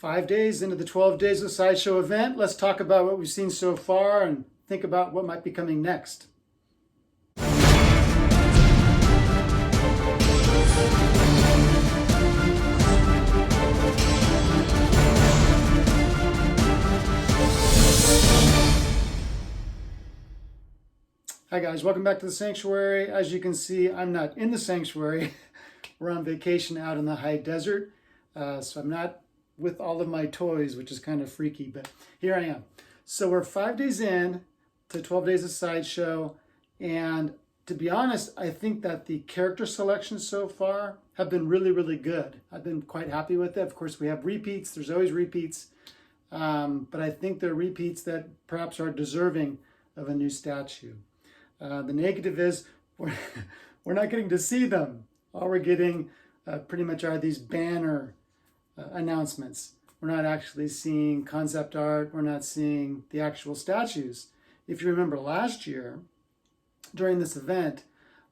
5 days into the 12 Days of Sideshow event, let's talk about what we've seen so far and think about what might be coming next. Hi guys, welcome back to the sanctuary. As you can see, I'm not in the sanctuary. We're on vacation out in the high desert, so I'm not with all of my toys, which is kind of freaky, but here I am. So we're 5 days in to 12 Days of Sideshow, and to be honest, I think that the character selections so far have been really, really good. I've been quite happy with it. Of course, we have repeats. There's always repeats, but I think they're repeats that perhaps are deserving of a new statue. The negative is we're not getting to see them. All we're getting pretty much are these banner announcements. We're not actually seeing concept art. We're not seeing the actual statues. If you remember last year, during this event,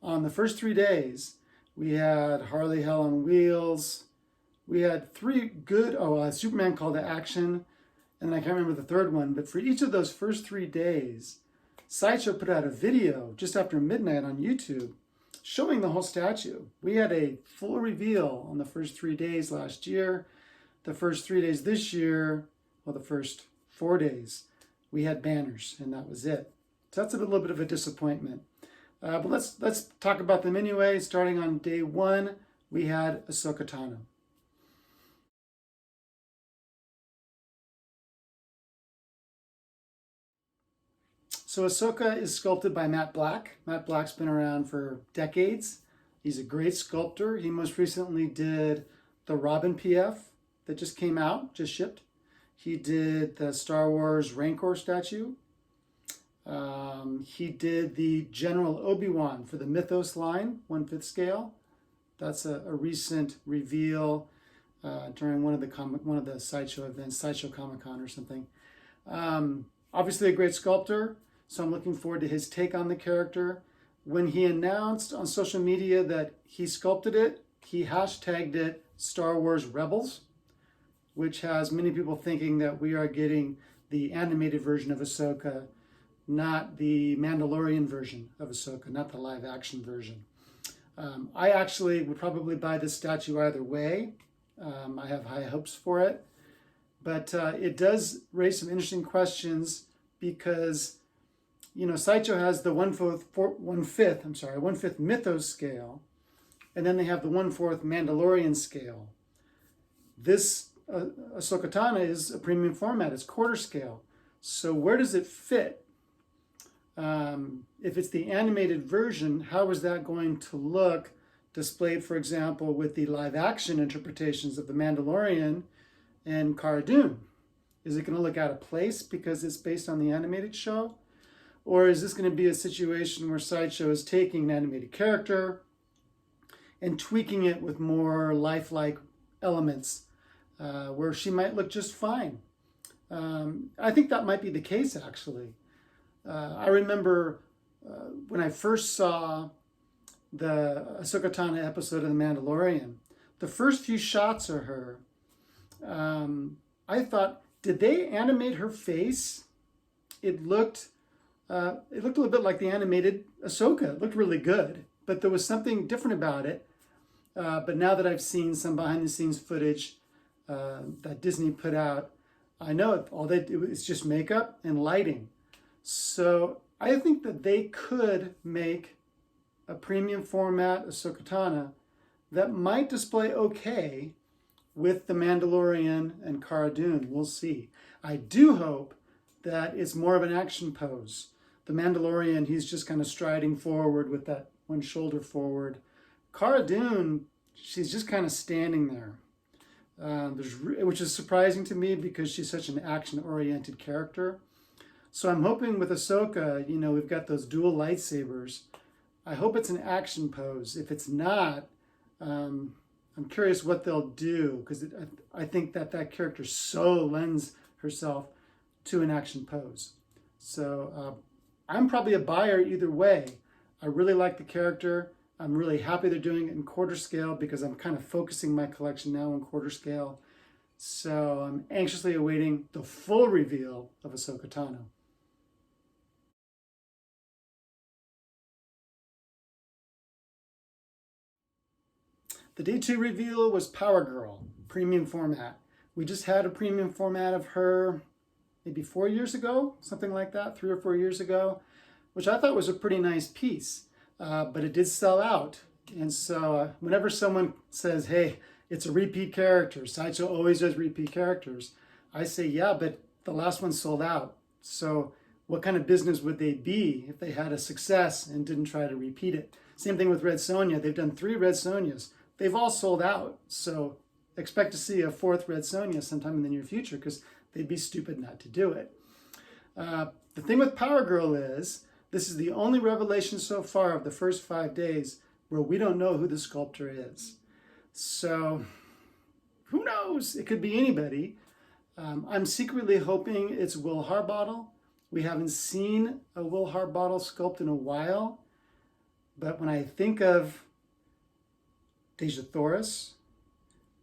on the first 3 days, we had Harley Hell on Wheels. We had three good, Superman Call to Action, and I can't remember the third one, but for each of those first 3 days, Sideshow put out a video just after midnight on YouTube showing the whole statue. We had a full reveal on the first 3 days last year. The first 3 days this year, well, the first 4 days, we had banners, and that was it. So that's a little bit of a disappointment. But let's talk about them anyway. Starting on day 1, we had Ahsoka Tano. So Ahsoka is sculpted by Matt Black. Matt Black's been around for decades. He's a great sculptor. He most recently did the Robin PF that just came out, just shipped. He did the Star Wars Rancor statue. He did the General Obi-Wan for the Mythos line, 1/5 scale. That's a recent reveal during one of the Sideshow events, Sideshow Comic-Con or something. Obviously a great sculptor. So I'm looking forward to his take on the character. When he announced on social media that he sculpted it, he hashtagged it Star Wars Rebels, which has many people thinking that we are getting the animated version of Ahsoka, not the Mandalorian version of Ahsoka, not the live action version. I actually would probably buy this statue either way. I have high hopes for it, but it does raise some interesting questions because Sideshow has the 1/5 Mythos scale, and then they have the 1/4 Mandalorian scale. This Ahsoka Tano is a premium format. It's quarter scale. So where does it fit? If it's the animated version, how is that going to look displayed, for example, with the live action interpretations of The Mandalorian and Cara Dune? Is it going to look out of place because it's based on the animated show? Or is this going to be a situation where Sideshow is taking an animated character and tweaking it with more lifelike elements where she might look just fine? I think that might be the case, actually. I remember when I first saw the Ahsoka Tano episode of The Mandalorian, the first few shots of her, I thought, did they animate her face? It looked a little bit like the animated Ahsoka. It looked really good, but there was something different about it. But now that I've seen some behind-the-scenes footage that Disney put out, I know it's just makeup and lighting. So I think that they could make a premium format Ahsoka Tano that might display okay with The Mandalorian and Cara Dune. We'll see. I do hope that it's more of an action pose. The Mandalorian, he's just kind of striding forward with that one shoulder forward. Cara Dune, she's just kind of standing there, which is surprising to me because she's such an action-oriented character. So I'm hoping with Ahsoka, we've got those dual lightsabers. I hope it's an action pose. If it's not, I'm curious what they'll do because I think that character so lends herself to an action pose. So I'm probably a buyer either way. I really like the character. I'm really happy they're doing it in quarter scale because I'm kind of focusing my collection now in quarter scale. So I'm anxiously awaiting the full reveal of Ahsoka Tano. The day 2 reveal was Powergirl, premium format. We just had a premium format of her maybe 4 years ago, something like that, 3 or 4 years ago, which I thought was a pretty nice piece, but it did sell out. And so whenever someone says, hey, it's a repeat character, Sideshow always does repeat characters, I say, yeah, but the last one sold out. So what kind of business would they be if they had a success and didn't try to repeat it? Same thing with Red Sonja. They've done 3 Red Sonjas. They've all sold out. So expect to see a 4th Red Sonja sometime in the near future, because they'd be stupid not to do it. The thing with Powergirl is, this is the only revelation so far of the first 5 days where we don't know who the sculptor is. So who knows? It could be anybody. I'm secretly hoping it's Will Harbottle. We haven't seen a Will Harbottle sculpt in a while. But when I think of Deja Thoris,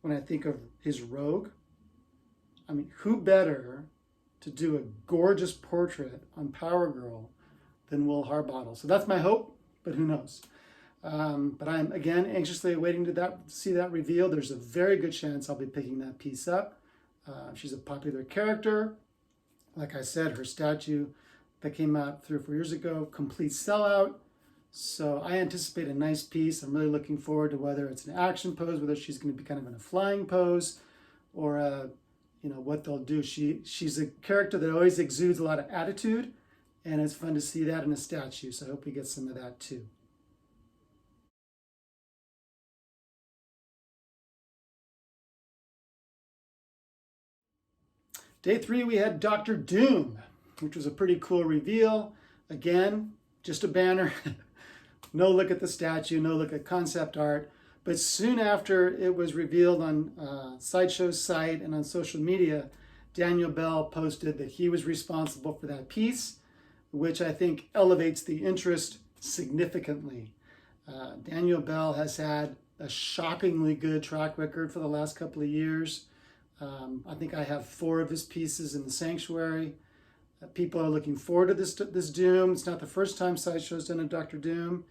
when I think of his Rogue, I mean, who better to do a gorgeous portrait on Powergirl than Will Harbottle? So that's my hope, but who knows? But I'm, again, anxiously awaiting to see that reveal. There's a very good chance I'll be picking that piece up. She's a popular character. Like I said, her statue that came out 3 or 4 years ago, complete sellout. So I anticipate a nice piece. I'm really looking forward to whether it's an action pose, whether she's going to be kind of in a flying pose, or what they'll do. She's a character that always exudes a lot of attitude, and it's fun to see that in a statue. So I hope we get some of that too. Day 3, we had Dr. Doom, which was a pretty cool reveal. Again, just a banner. No look at the statue, no look at concept art. But soon after it was revealed on Sideshow's site and on social media, Daniel Bell posted that he was responsible for that piece, which I think elevates the interest significantly. Daniel Bell has had a shockingly good track record for the last couple of years. I think I have 4 of his pieces in the sanctuary. People are looking forward to this Doom. It's not the first time Sideshow's done a Dr. Doom.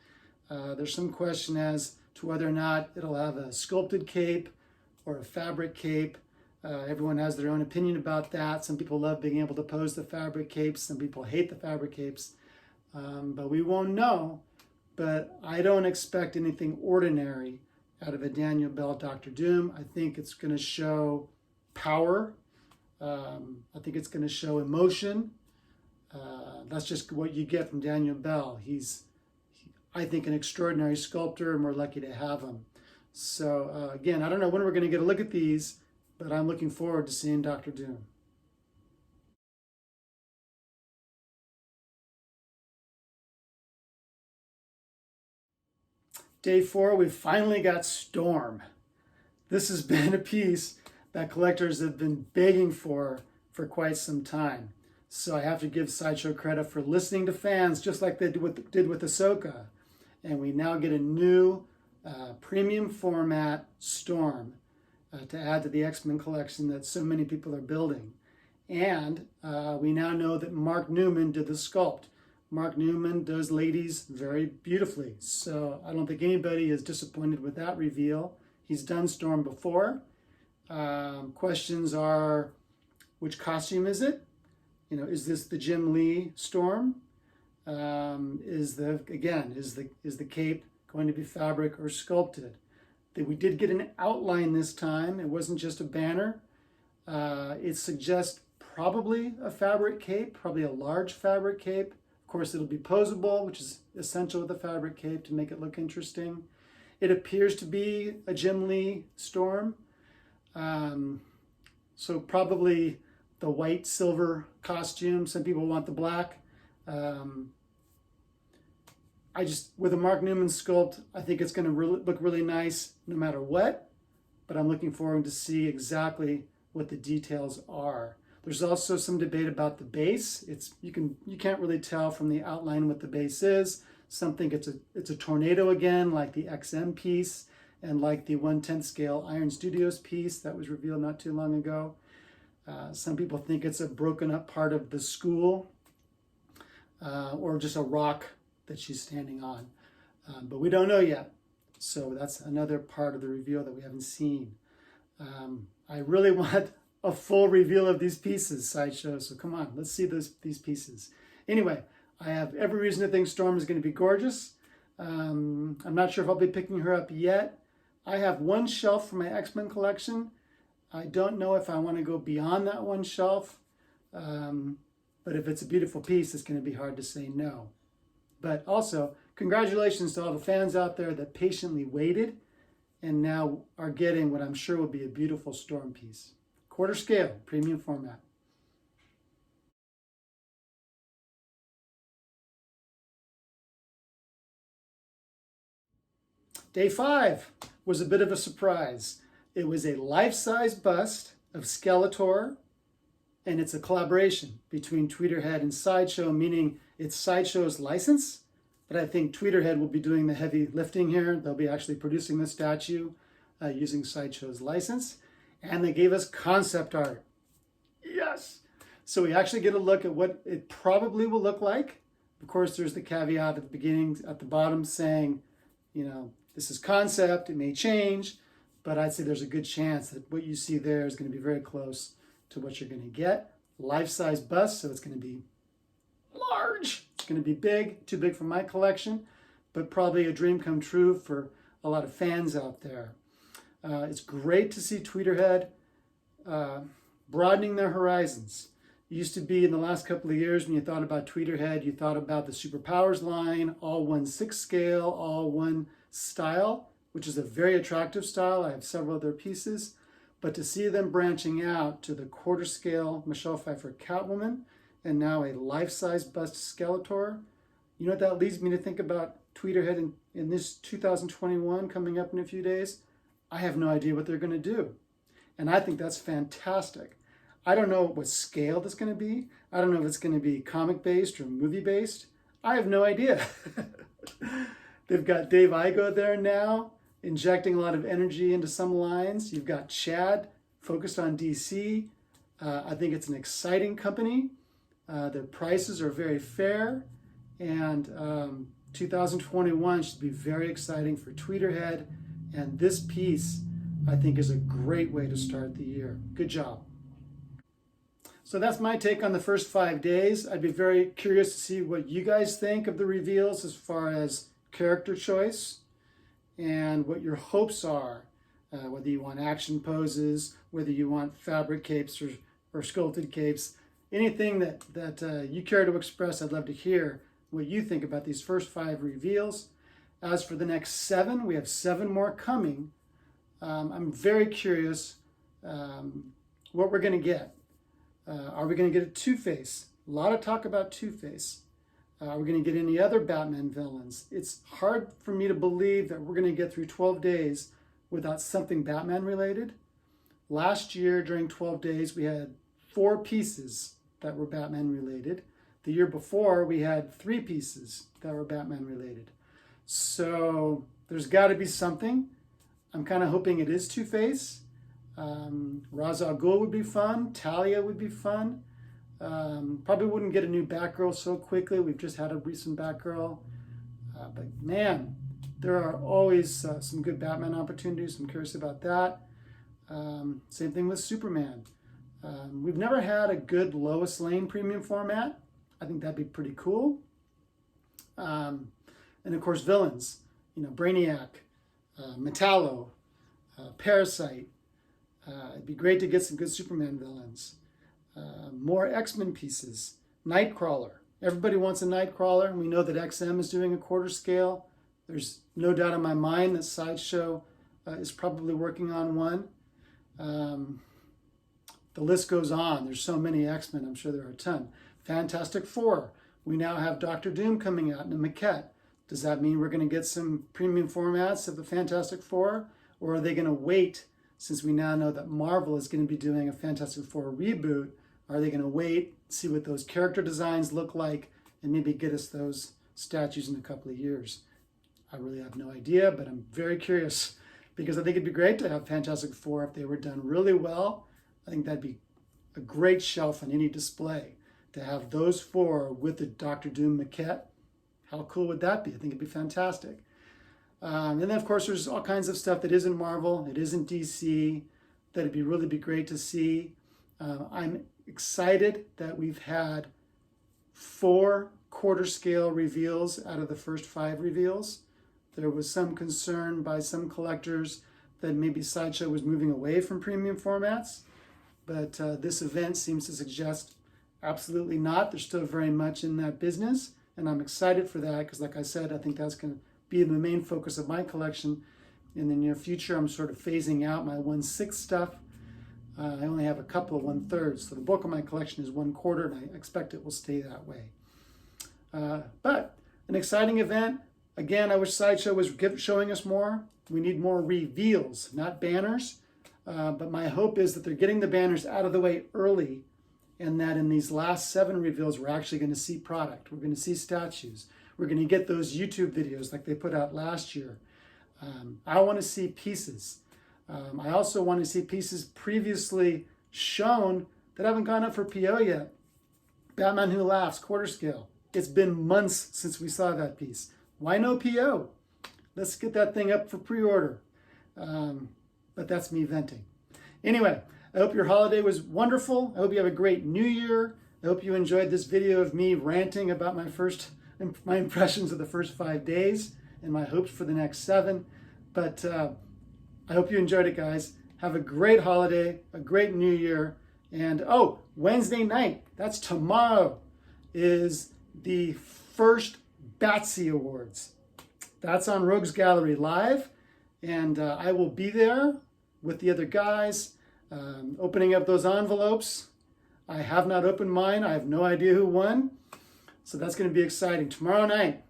There's some question as to whether or not it'll have a sculpted cape or a fabric cape. Everyone has their own opinion about that. Some people love being able to pose the fabric capes. Some people hate the fabric capes. But we won't know. But I don't expect anything ordinary out of a Daniel Bell Dr. Doom. I think it's going to show power. I think it's going to show emotion. That's just what you get from Daniel Bell. He's, I think, an extraordinary sculptor, and we're lucky to have him. So again, I don't know when we're going to get a look at these, but I'm looking forward to seeing Dr. Doom. Day 4, we finally got Storm. This has been a piece that collectors have been begging for quite some time. So I have to give Sideshow credit for listening to fans, just like they did with Ahsoka. And we now get a new premium format Storm to add to the X-Men collection that so many people are building. And we now know that Mark Newman did the sculpt. Mark Newman does ladies very beautifully. So I don't think anybody is disappointed with that reveal. He's done Storm before. Questions are, which costume is it? Is this the Jim Lee Storm? Is the cape going to be fabric or sculpted? We did get an outline this time. It wasn't just a banner. It suggests probably a fabric cape, probably a large fabric cape. Of course, it'll be posable, which is essential with a fabric cape to make it look interesting. It appears to be a Jim Lee Storm. So probably the white silver costume. Some people want the black. With a Mark Newman sculpt, I think it's going to look really nice no matter what, but I'm looking forward to see exactly what the details are. There's also some debate about the base. You can't really tell from the outline what the base is. Some think it's a tornado again, like the XM piece, and like the 1/10 scale Iron Studios piece that was revealed not too long ago. Some people think it's a broken up part of the school or just a rock that she's standing on. But we don't know yet. So that's another part of the reveal that we haven't seen. I really want a full reveal of these pieces, Sideshow. So come on, let's see these pieces. Anyway, I have every reason to think Storm is going to be gorgeous. I'm not sure if I'll be picking her up yet. I have one shelf for my X-Men collection. I don't know if I want to go beyond that one shelf. But if it's a beautiful piece, it's going to be hard to say no. But also, congratulations to all the fans out there that patiently waited and now are getting what I'm sure will be a beautiful Storm piece. Quarter scale, premium format. Day 5 was a bit of a surprise. It was a life-size bust of Skeletor, and it's a collaboration between Tweeterhead and Sideshow, meaning it's Sideshow's license, but I think Tweeterhead will be doing the heavy lifting here. They'll be actually producing the statue using Sideshow's license, and they gave us concept art. Yes! So we actually get a look at what it probably will look like. Of course, there's the caveat at the beginning, at the bottom, saying, you know, this is concept, it may change, but I'd say there's a good chance that what you see there is going to be very close to what you're going to get. Life-size bust, so it's going to be large. It's going to be big, too big for my collection, but probably a dream come true for a lot of fans out there. It's great to see Tweeterhead broadening their horizons. It used to be in the last couple of years when you thought about Tweeterhead, you thought about the Superpowers line, all 1/6 scale, all one style, which is a very attractive style. I have several other pieces. But to see them branching out to the quarter scale Michelle Pfeiffer Catwoman and now a life-size bust Skeletor, you know what that leads me to think about Tweeterhead in this 2021 coming up in a few days? I have no idea what they're going to do. And I think that's fantastic. I don't know what scale that's going to be. I don't know if it's going to be comic-based or movie-based. I have no idea. They've got Dave Igo there now, injecting a lot of energy into some lines. You've got Chad focused on DC. I think it's an exciting company. Their prices are very fair. And 2021 should be very exciting for Tweeterhead. And this piece, I think, is a great way to start the year. Good job. So that's my take on the first 5 days. I'd be very curious to see what you guys think of the reveals as far as character choice and what your hopes are, whether you want action poses, whether you want fabric capes or sculpted capes, anything that you care to express. I'd love to hear what you think about these first 5 reveals. As for the next 7, we have 7 more coming. I'm very curious what we're going to get. Are we going to get a Two-Face? A lot of talk about Two-Face. Are we going to get any other Batman villains? It's hard for me to believe that we're going to get through 12 days without something Batman related. Last year, during 12 days, we had 4 pieces that were Batman related. The year before, we had 3 pieces that were Batman related. So there's got to be something. I'm kind of hoping it is Two-Face. Ra's al Ghul would be fun. Talia would be fun. Probably wouldn't get a new Batgirl so quickly. We've just had a recent Batgirl. But man, there are always some good Batman opportunities. I'm curious about that. Same thing with Superman. We've never had a good Lois Lane premium format. I think that'd be pretty cool. And of course, villains. You know, Brainiac, Metallo, Parasite. It'd be great to get some good Superman villains. More X-Men pieces. Nightcrawler. Everybody wants a Nightcrawler, and we know that XM is doing a quarter scale. There's no doubt in my mind that Sideshow is probably working on one. The list goes on. There's so many X-Men. I'm sure there are a ton. Fantastic Four. We now have Doctor Doom coming out in a maquette. Does that mean we're going to get some premium formats of the Fantastic Four? Or are they going to wait, since we now know that Marvel is going to be doing a Fantastic Four reboot? Are they going to wait, see what those character designs look like, and maybe get us those statues in a couple of years? I really have no idea, but I'm very curious because I think it'd be great to have Fantastic Four if they were done really well. I think that'd be a great shelf on any display to have those four with the Doctor Doom maquette. How cool would that be? I think it'd be fantastic. And then, of course, there's all kinds of stuff that isn't Marvel, it isn't DC, that it'd really be great to see. I'm excited that we've had 4 quarter scale reveals out of the first 5 reveals. There was some concern by some collectors that maybe Sideshow was moving away from premium formats, but this event seems to suggest absolutely not. They're still very much in that business, and I'm excited for that because, like I said, I think that's going to be the main focus of my collection in the near future. I'm sort of phasing out my 1/6 stuff. I only have a couple of 1/3, so the bulk of my collection is 1/4, and I expect it will stay that way. But an exciting event. Again, I wish Sideshow was showing us more. We need more reveals, not banners. But my hope is that they're getting the banners out of the way early, and that in these last 7 reveals, we're actually going to see product. We're going to see statues. We're going to get those YouTube videos like they put out last year. I want to see pieces. I also want to see pieces previously shown that haven't gone up for PO yet. Batman Who Laughs, quarter scale. It's been months since we saw that piece. Why no PO? Let's get that thing up for pre-order. But that's me venting. Anyway, I hope your holiday was wonderful. I hope you have a great new year. I hope you enjoyed this video of me ranting about my impressions of the first 5 days and my hopes for the next 7. But I hope you enjoyed it, guys. Have a great holiday, a great new year. And Wednesday night, that's tomorrow, is the first Batsy Awards. That's on Rogues Gallery Live. And I will be there with the other guys, opening up those envelopes. I have not opened mine. I have no idea who won. So that's going to be exciting. Tomorrow night,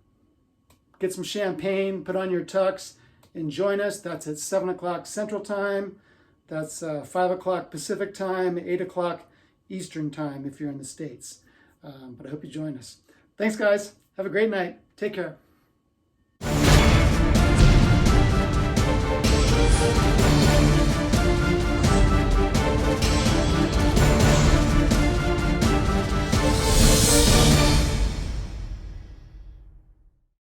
get some champagne, put on your tux, and join us. That's at 7 o'clock Central Time. That's 5 o'clock Pacific Time, 8 o'clock Eastern Time if you're in the States. But I hope you join us. Thanks, guys. Have a great night. Take care.